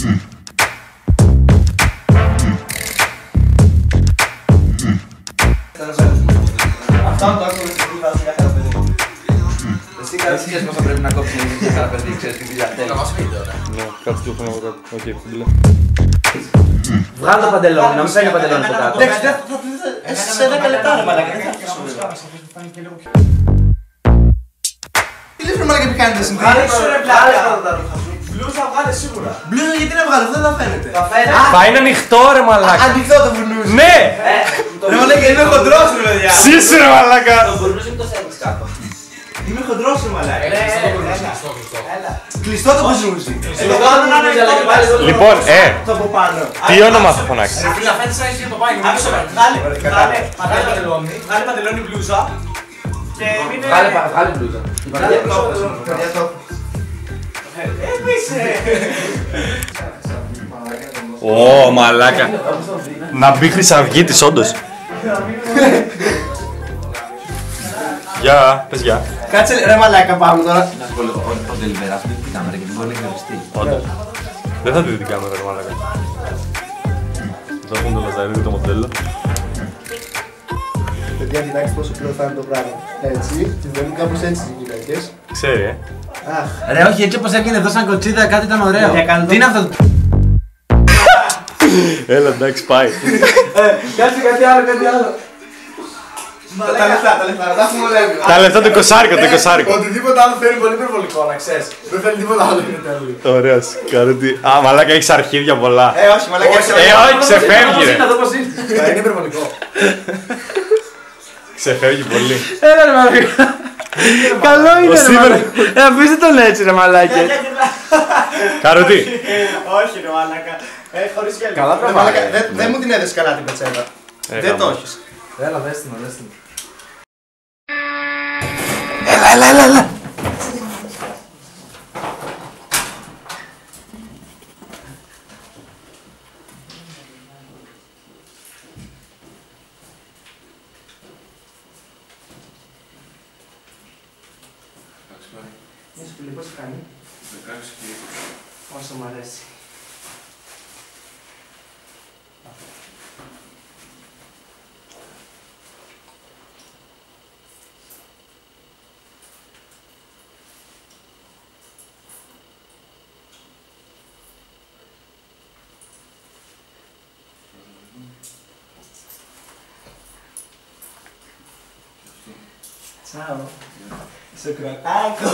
Αυτό το άκουγα στην κούτα σε κάθε παιδί. Εσύ κάτι σχέση πως θα πρέπει να κόψει για κάθε παιδί, ξέρεις τι δουλειά θέλει. Ναι, κάτσε λίγο πάνω από κάτω. Οκ, κουμπίλα. Βγάλε το παντελόνι, να μην φέρει το παντελόνι από κάτω. Εντάξει, σε 10 λεπτά ρε μαλάκα. Τι λες ρε μαλάκα τι κάνετε στην Βγάλε σου ρε πλάκα. Μπλούζα βγάλε σίγουρα. Μπλούζα γιατί να βγάλω, αυτό δεν θα φαίνεται. Πα είναι ανοιχτό ρε μαλάκα. Ανοιχτό το μπουρνούζι. Ναι! Ρε μαλάκα είμαι χοντρός ρε παιδιά. Σύσου ρε μαλάκα. Το μπουρνούζι μην το σέρνεις κάτω. Είμαι χοντρός ρε μαλάκα. Κλειστό το μπουρνούζι. Λοιπόν, Το από πάνω. τι όνομα θα φωνάξεις? Φίλα φαίνεται σαν έχει το πάει. Βγάλε παντελόνι μπλούζα. Και μείνε... Βγάλε μπλούζα. Ω, μαλάκα. Να μπει Χρυσαυγίτης όντως. Γεια, πες γεια. Κάτσε ρε μαλάκα πάμε τώρα. Να σου πω λίγο, ο Τελιβέρα αυτή την κάμερα γιατί μπορεί να γνωριστεί. Όντως. Δεν θα δει την κάμερα ρε μαλάκα. Θα πούμε το λαζαρίδι το μοντέλο. Παιδιά, κοιτάξτε πόσο απλό θα είναι το πράγμα. Έτσι, και δεν είναι κάπως έτσι οι γυναίκες. Ξέρει, Ρε, όχι, έτσι όπως έβγαινε εδώ σαν κοτσίδα κάτι ήταν ωραίο. Τι είναι αυτό το. Έλα, εντάξει, πάει. Κάτσε κάτι άλλο. Τα λεφτά, τα έχουμε όλα έτοιμα. Τα λεφτά του κοσάρικο, το κοσάρικο. Οτιδήποτε άλλο θέλει πολύ υπερβολικό, να ξέρεις. Δεν θέλει τίποτα άλλο είναι τέλειο. Ωραίος. Καρότι. Α, μαλάκα, έχεις αρχίδια πολλά. Όχι μαλάκα. Όχι, ξεφεύγει ρε. Είναι υπερβολικό. Ξεφεύγει πολύ. Έλα ρε μαλάκα. Καλό είναι ρε μαλάκα. Αφήστε τον έτσι ρε μαλάκα. Καρότι. Όχι ρε μαλάκα. Χωρίς γέλιο. Καλά Ρε μαλάκα, δεν μου την έδεσαι καλά την πετσέτα. Δεν το έχεις. Έλα, δες την, δες την. Έλα. Είσαι φίλοι, πώς κάνει? 16 και 20. Όσο μ' αρέσει. Ciao. Socrataco.